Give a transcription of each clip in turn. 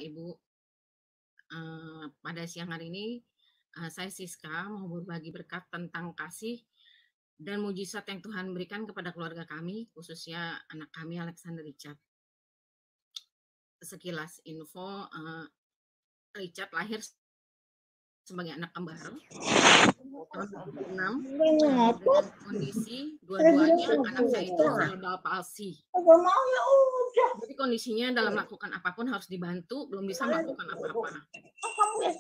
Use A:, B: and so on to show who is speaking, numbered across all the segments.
A: Ibu. Pada siang hari ini, saya Siska mau berbagi berkat tentang kasih dan mujizat yang Tuhan berikan kepada keluarga kami, khususnya anak kami Alexander Richard. Sekilas info, Richard lahir sebagai anak kembar tahun 2006 dengan kondisi dua-duanya anak saya itu cerebral palsy. Jadi kondisinya dalam melakukan apapun harus dibantu, belum bisa melakukan apa-apa.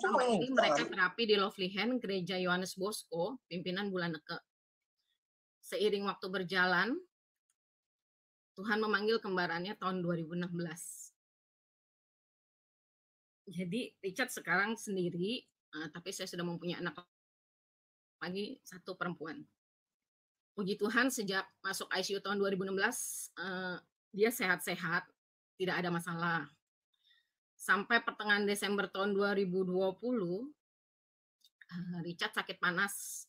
A: Selama ini mereka terapi di Lovely Hand, Gereja Yohanes Bosco, pimpinan Bulan Neke. Seiring waktu berjalan, Tuhan memanggil kembarannya tahun 2016. Jadi Richard sekarang sendiri, tapi saya sudah mempunyai anak lagi, satu perempuan. Puji Tuhan sejak masuk ICU tahun 2016, dia sehat-sehat, tidak ada masalah. Sampai pertengahan Desember tahun 2020, Richard sakit panas.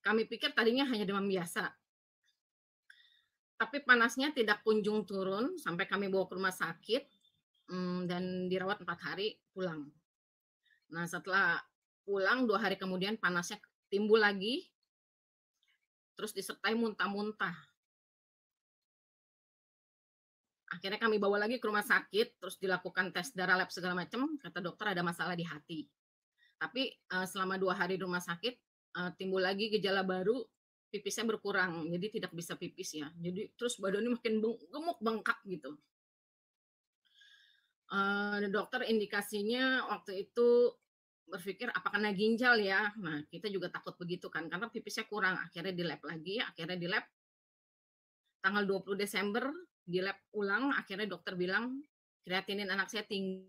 A: Kami pikir tadinya hanya demam biasa. Tapi panasnya tidak kunjung turun sampai kami bawa ke rumah sakit dan dirawat 4 hari, pulang. Nah, setelah pulang 2 hari kemudian panasnya timbul lagi, terus disertai muntah-muntah. Akhirnya kami bawa lagi ke rumah sakit, terus dilakukan tes darah, lab segala macam, kata dokter ada masalah di hati. Tapi selama 2 hari di rumah sakit, timbul lagi gejala baru, pipisnya berkurang, jadi tidak bisa pipis ya. Jadi terus badannya makin gemuk, bengkak gitu. Dokter indikasinya waktu itu berpikir apa kena ginjal ya. Nah, kita juga takut begitu kan, karena pipisnya kurang. Akhirnya di lab lagi, akhirnya di lab tanggal 20 Desember di lab ulang, akhirnya dokter bilang kreatinin anak saya tinggi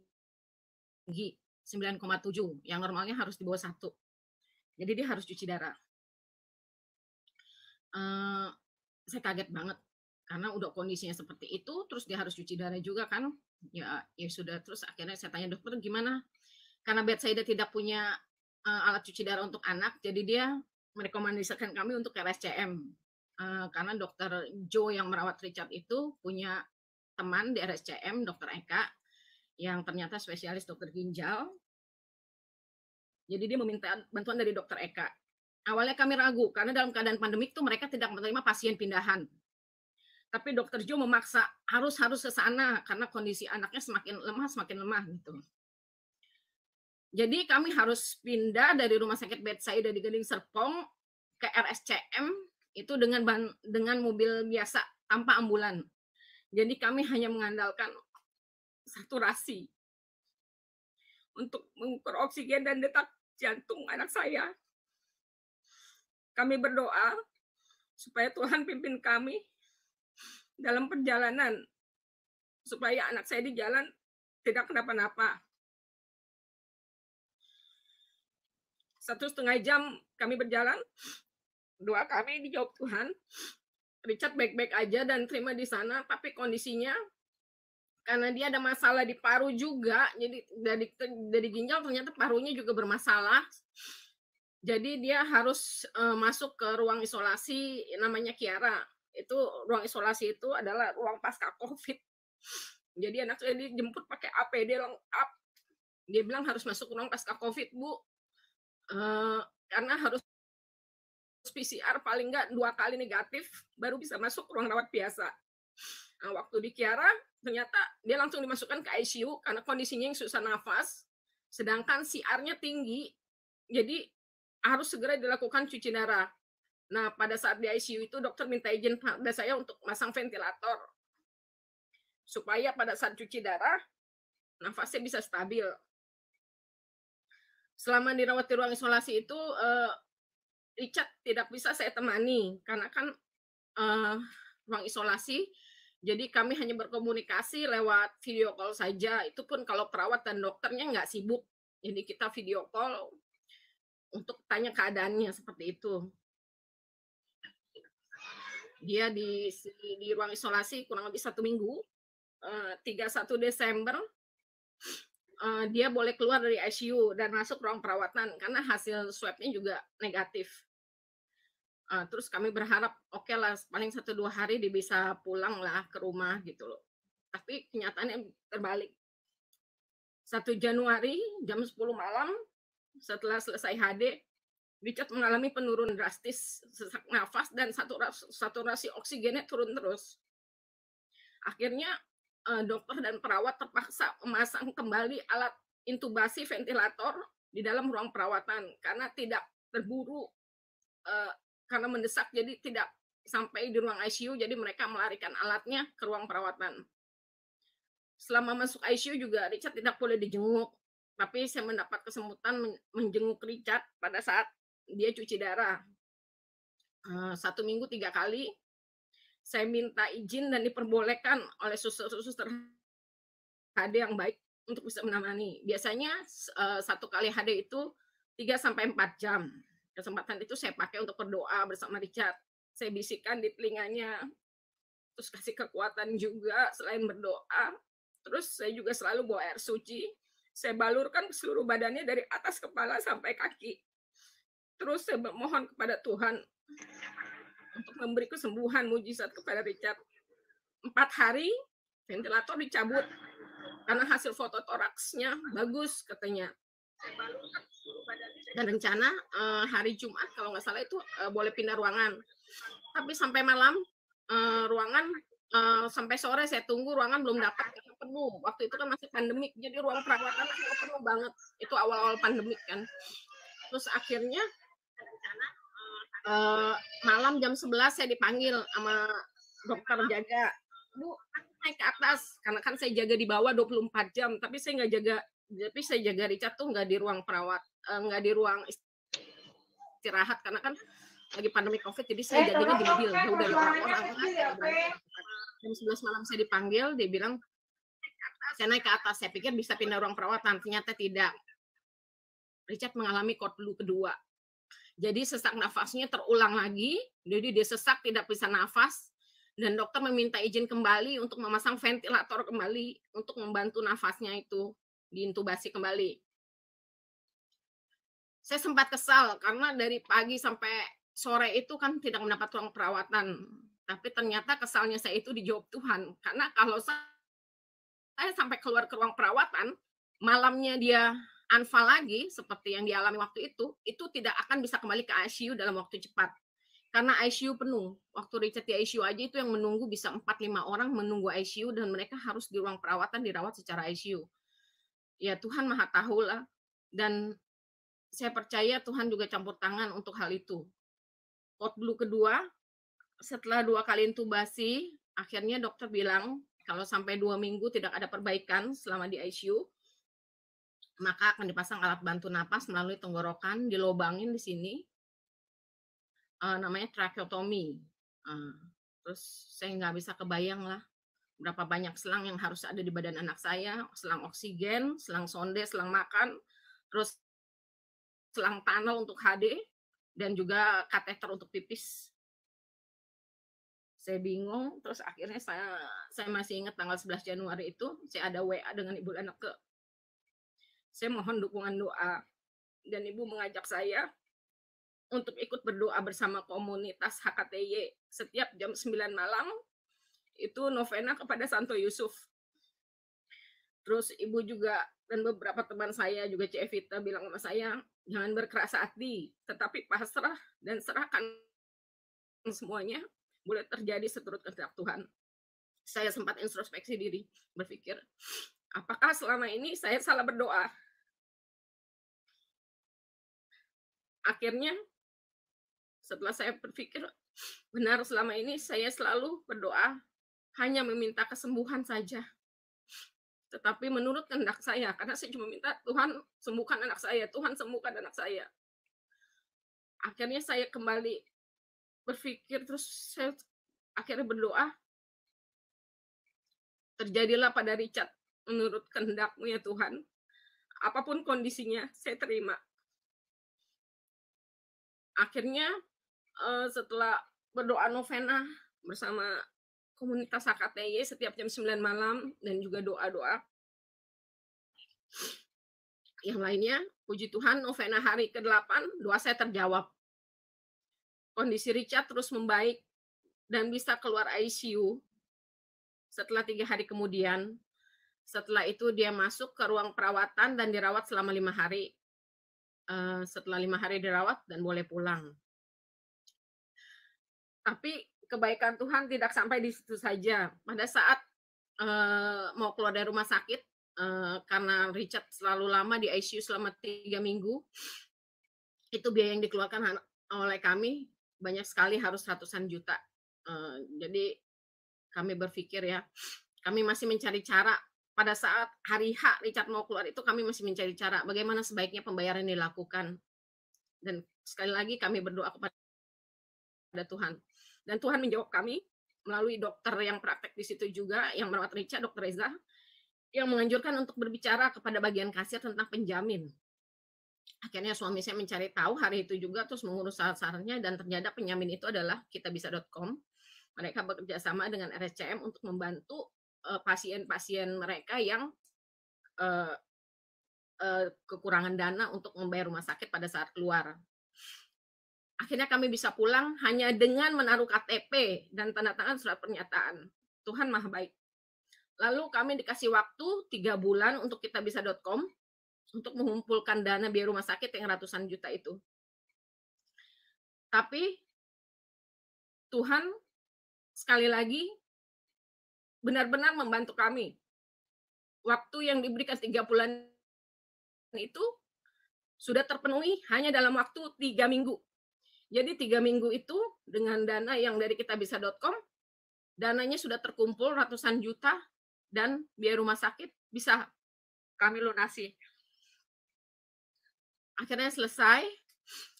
A: 9,7, yang normalnya harus di bawah 1. Jadi dia harus cuci darah. Saya kaget banget karena udah kondisinya seperti itu, terus dia harus cuci darah juga kan. Ya sudah, terus akhirnya saya tanya dokter gimana? Karena bedside tidak punya alat cuci darah untuk anak, jadi dia merekomendasikan kami untuk RSCM. Karena dokter Joe yang merawat Richard itu punya teman di RSCM, dokter Eka, yang ternyata spesialis dokter ginjal. Jadi dia meminta bantuan dari dokter Eka. Awalnya kami ragu, karena dalam keadaan pandemik tuh mereka tidak menerima pasien pindahan. Tapi dokter Joe memaksa harus ke sana karena kondisi anaknya semakin lemah gitu. Jadi kami harus pindah dari rumah sakit bedside di Gading Serpong ke RSCM itu dengan mobil biasa tanpa ambulan. Jadi kami hanya mengandalkan saturasi untuk mengukur oksigen dan detak jantung anak saya. Kami berdoa supaya Tuhan pimpin kami dalam perjalanan, supaya anak saya di jalan tidak kenapa-napa. 1,5 jam kami berjalan, doa kami dijawab Tuhan. Richard baik-baik aja dan terima di sana, tapi kondisinya karena dia ada masalah di paru juga, jadi dari ginjal ternyata parunya juga bermasalah. Jadi dia harus masuk ke ruang isolasi namanya Kiara. Itu ruang isolasi itu adalah ruang pasca COVID. Jadi anak saya dijemput pakai APD lengkap. Dia bilang harus masuk ruang pasca COVID, Bu. Karena harus PCR paling nggak 2 kali negatif baru bisa masuk ruang rawat biasa. Nah, waktu di Kiara ternyata dia langsung dimasukkan ke ICU karena kondisinya yang susah nafas, sedangkan CR-nya tinggi, jadi harus segera dilakukan cuci darah. Nah, pada saat di ICU itu dokter minta izin pada saya untuk masang ventilator supaya pada saat cuci darah nafasnya bisa stabil. Selama dirawat di ruang isolasi itu Richard tidak bisa saya temani karena kan ruang isolasi, jadi kami hanya berkomunikasi lewat video call saja. Itu pun kalau perawat dan dokternya nggak sibuk, jadi kita video call untuk tanya keadaannya seperti itu. Dia di ruang isolasi kurang lebih 1 minggu. 31 Desember dia boleh keluar dari ICU dan masuk ruang perawatan karena hasil swabnya juga negatif. Terus kami berharap oke lah paling 1-2 hari dia bisa pulang lah ke rumah gitu loh. Tapi kenyataannya terbalik. 1 Januari jam 10 malam setelah selesai HD, Richard mengalami penurunan drastis sesak nafas dan saturasi oksigennya turun terus. Akhirnya dokter dan perawat terpaksa memasang kembali alat intubasi ventilator di dalam ruang perawatan karena tidak terburu karena mendesak, jadi tidak sampai di ruang ICU, jadi mereka melarikan alatnya ke ruang perawatan. Selama masuk ICU juga Richard tidak boleh dijenguk, tapi saya mendapat kesempatan menjenguk Richard pada saat dia cuci darah. 1 minggu 3 kali, saya minta izin dan diperbolehkan oleh suster-suster HD yang baik untuk bisa menemani. Biasanya 1 kali HD itu 3 sampai 4 jam. Kesempatan itu saya pakai untuk berdoa bersama Richard. Saya bisikkan di telinganya, terus kasih kekuatan juga selain berdoa. Terus saya juga selalu bawa air suci, saya balurkan ke seluruh badannya dari atas kepala sampai kaki. Terus saya mohon kepada Tuhan untuk memberi kesembuhan mujizat kepada Richard. 4 hari ventilator dicabut karena hasil foto toraksnya bagus katanya. Dan rencana hari Jumat kalau nggak salah itu boleh pindah ruangan. Tapi sampai malam ruangan sampai sore saya tunggu, ruangan belum dapat karena penuh. Waktu itu kan masih pandemik, jadi ruang perawatan penuh banget. Itu awal-awal pandemik kan. Terus akhirnya malam jam 11 saya dipanggil sama dokter jaga. Bu, naik ke atas karena kan saya jaga di bawah 24 jam, tapi saya jaga Richard tuh nggak di ruang perawat, nggak di ruang istirahat karena kan lagi pandemi COVID, jadi saya jaganya di mobil jauh dari orang-orang. Jam 11 malam saya dipanggil, dia bilang saya naik ke atas, saya pikir bisa pindah ruang perawatan, ternyata tidak. Richard mengalami cord flu kedua. Jadi sesak nafasnya terulang lagi, jadi dia sesak tidak bisa nafas, dan dokter meminta izin kembali untuk memasang ventilator kembali untuk membantu nafasnya itu diintubasi kembali. Saya sempat kesal karena dari pagi sampai sore itu kan tidak mendapat ruang perawatan, tapi ternyata kesalnya saya itu dijawab Tuhan, karena kalau saya sampai keluar ke ruang perawatan, malamnya dia anfal lagi seperti yang dialami waktu itu tidak akan bisa kembali ke ICU dalam waktu cepat. Karena ICU penuh. Waktu Richard di ICU aja itu yang menunggu bisa 4-5 orang menunggu ICU dan mereka harus di ruang perawatan dirawat secara ICU. Ya Tuhan Maha tahu lah. Dan saya percaya Tuhan juga campur tangan untuk hal itu. Cord flu kedua, setelah 2 kali intubasi, akhirnya dokter bilang kalau sampai 2 minggu tidak ada perbaikan selama di ICU, maka akan dipasang alat bantu napas melalui tenggorokan, dilobangin di sini, namanya tracheotomy. Terus saya nggak bisa kebayang lah berapa banyak selang yang harus ada di badan anak saya, selang oksigen, selang sonde, selang makan, terus selang tunnel untuk HD, dan juga kateter untuk pipis. Saya bingung, terus akhirnya saya masih ingat tanggal 11 Januari itu, saya ada WA dengan Ibu Laneke. Saya mohon dukungan doa, dan Ibu mengajak saya untuk ikut berdoa bersama komunitas HKTY setiap jam 9 malam, itu novena kepada Santo Yusuf. Terus Ibu juga dan beberapa teman saya juga Cik Evita bilang sama saya, jangan berkeras hati, tetapi pasrah dan serahkan semuanya, boleh terjadi seturut kehendak Tuhan. Saya sempat introspeksi diri, berpikir, apakah selama ini saya salah berdoa? Akhirnya setelah saya berpikir, benar selama ini saya selalu berdoa hanya meminta kesembuhan saja. Tetapi menurut kehendak saya, karena saya cuma minta Tuhan sembuhkan anak saya, Tuhan sembuhkan anak saya. Akhirnya saya kembali berpikir, terus saya akhirnya berdoa, terjadilah pada Richard menurut kehendak-Mu ya Tuhan. Apapun kondisinya, saya terima. Akhirnya setelah berdoa novena bersama komunitas HKTY setiap jam 9 malam dan juga doa-doa yang lainnya, puji Tuhan novena hari ke-8 doa saya terjawab. Kondisi Richard terus membaik dan bisa keluar ICU setelah 3 hari kemudian. Setelah itu dia masuk ke ruang perawatan dan dirawat selama 5 hari. Setelah 5 hari dirawat dan boleh pulang. Tapi kebaikan Tuhan tidak sampai di situ saja. Pada saat, mau keluar dari rumah sakit, karena Richard selalu lama di ICU selama 3 minggu, itu biaya yang dikeluarkan oleh kami banyak sekali, harus ratusan juta. Jadi kami berpikir ya, kami masih mencari cara. Pada saat hari H Richard mau keluar itu kami masih mencari cara bagaimana sebaiknya pembayaran dilakukan. Dan sekali lagi kami berdoa kepada Tuhan. Dan Tuhan menjawab kami melalui dokter yang praktek di situ juga, yang merawat Richard, Dokter Reza, yang menganjurkan untuk berbicara kepada bagian kasir tentang penjamin. Akhirnya suami saya mencari tahu hari itu juga, terus mengurus syarat-syaratnya, dan ternyata penjamin itu adalah kitabisa.com. Mereka bekerja sama dengan RSCM untuk membantu pasien-pasien mereka yang kekurangan dana untuk membayar rumah sakit pada saat keluar. Akhirnya kami bisa pulang hanya dengan menaruh KTP dan tanda tangan surat pernyataan. Tuhan Maha Baik. Lalu kami dikasih waktu 3 bulan untuk kitabisa.com untuk mengumpulkan dana biaya rumah sakit yang ratusan juta itu. Tapi Tuhan sekali lagi benar-benar membantu kami. Waktu yang diberikan 3 bulan itu sudah terpenuhi hanya dalam waktu 3 minggu. Jadi 3 minggu itu dengan dana yang dari kitabisa.com, dananya sudah terkumpul ratusan juta dan biaya rumah sakit bisa kami lunasi. Akhirnya selesai,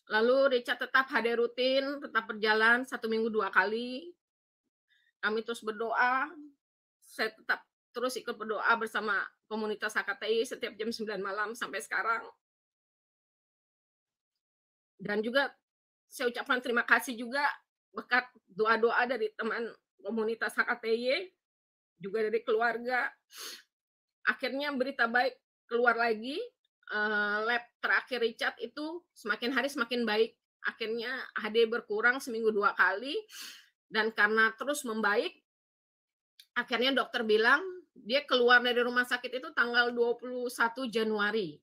A: lalu Richard tetap hadir rutin, tetap berjalan 1 minggu 2 kali. Kami terus berdoa, saya tetap terus ikut berdoa bersama komunitas HKTI setiap jam 9 malam sampai sekarang. Dan juga saya ucapkan terima kasih juga berkat doa-doa dari teman komunitas HKTY, juga dari keluarga. Akhirnya berita baik keluar lagi, lab terakhir Richard itu semakin hari semakin baik. Akhirnya HD berkurang seminggu 2 kali, dan karena terus membaik, akhirnya dokter bilang dia keluar dari rumah sakit itu tanggal 21 Januari.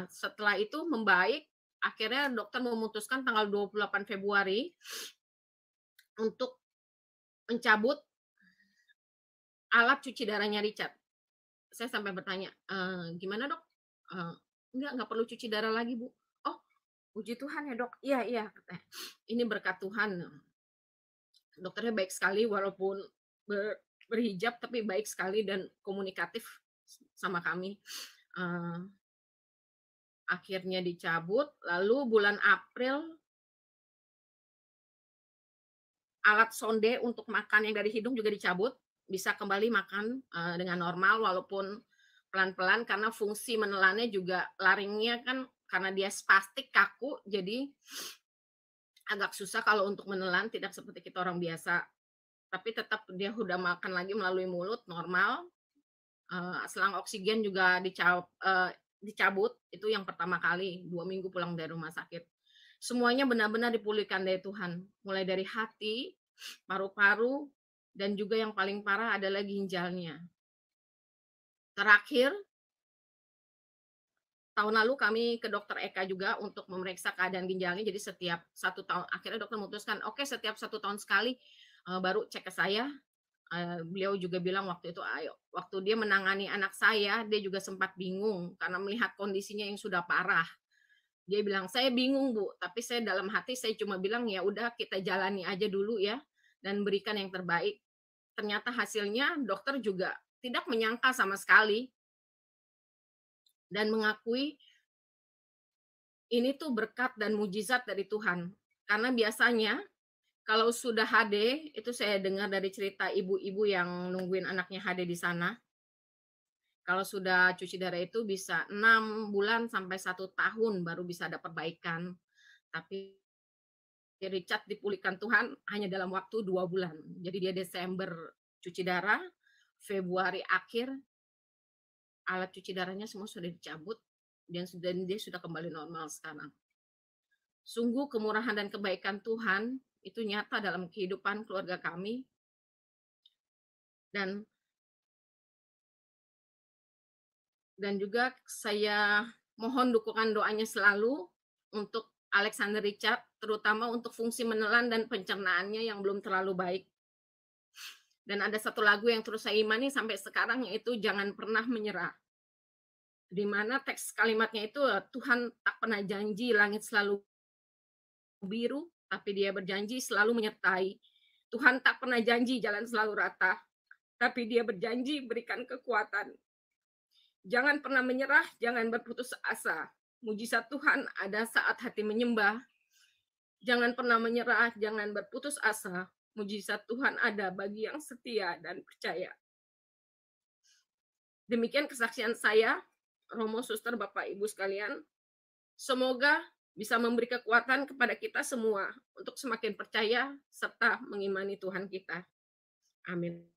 A: Setelah itu membaik, akhirnya dokter memutuskan tanggal 28 Februari untuk mencabut alat cuci darahnya Richard. Saya sampai bertanya, gimana dok? Enggak perlu cuci darah lagi bu. Oh, puji Tuhan ya dok. Iya, ini berkat Tuhan. Dokternya baik sekali, walaupun berhijab tapi baik sekali dan komunikatif sama kami. Akhirnya dicabut, lalu bulan April alat sonde untuk makan yang dari hidung juga dicabut, bisa kembali makan dengan normal walaupun pelan-pelan, karena fungsi menelannya juga laringnya kan karena dia spastik kaku, jadi agak susah kalau untuk menelan, tidak seperti kita orang biasa. Tapi tetap dia udah makan lagi melalui mulut normal. Selang oksigen juga dicabut, itu yang pertama kali 2 minggu pulang dari rumah sakit. Semuanya benar-benar dipulihkan dari Tuhan, mulai dari hati, paru-paru, dan juga yang paling parah adalah ginjalnya. Terakhir, tahun lalu kami ke dokter Eka juga untuk memeriksa keadaan ginjalnya, jadi setiap 1 tahun, akhirnya dokter memutuskan, oke, setiap 1 tahun sekali baru cek ke saya. Beliau juga bilang waktu itu, waktu dia menangani anak saya, dia juga sempat bingung karena melihat kondisinya yang sudah parah. Dia bilang, saya bingung bu, tapi saya dalam hati saya cuma bilang ya udah kita jalani aja dulu ya dan berikan yang terbaik. Ternyata hasilnya dokter juga tidak menyangka sama sekali dan mengakui ini tuh berkat dan mujizat dari Tuhan. Karena biasanya kalau sudah HD, itu saya dengar dari cerita ibu-ibu yang nungguin anaknya HD di sana. Kalau sudah cuci darah itu bisa 6 bulan sampai 1 tahun baru bisa ada perbaikan. Tapi Richard dipulihkan Tuhan hanya dalam waktu 2 bulan. Jadi dia Desember cuci darah, Februari akhir alat cuci darahnya semua sudah dicabut dan dia sudah kembali normal sekarang. Sungguh kemurahan dan kebaikan Tuhan itu nyata dalam kehidupan keluarga kami. Dan Dan juga saya mohon dukungan doanya selalu untuk Alexander Richard, terutama untuk fungsi menelan dan pencernaannya yang belum terlalu baik. Dan ada satu lagu yang terus saya imani sampai sekarang, yaitu Jangan Pernah Menyerah. Di mana teks kalimatnya itu, Tuhan tak pernah janji langit selalu biru, tapi dia berjanji selalu menyertai. Tuhan tak pernah janji jalan selalu rata, tapi dia berjanji berikan kekuatan. Jangan pernah menyerah, jangan berputus asa. Mujizat Tuhan ada saat hati menyembah. Jangan pernah menyerah, jangan berputus asa. Mujizat Tuhan ada bagi yang setia dan percaya. Demikian kesaksian saya, Romo, Suster, Bapak, Ibu sekalian. Semoga bisa memberi kekuatan kepada kita semua untuk semakin percaya serta mengimani Tuhan kita. Amin.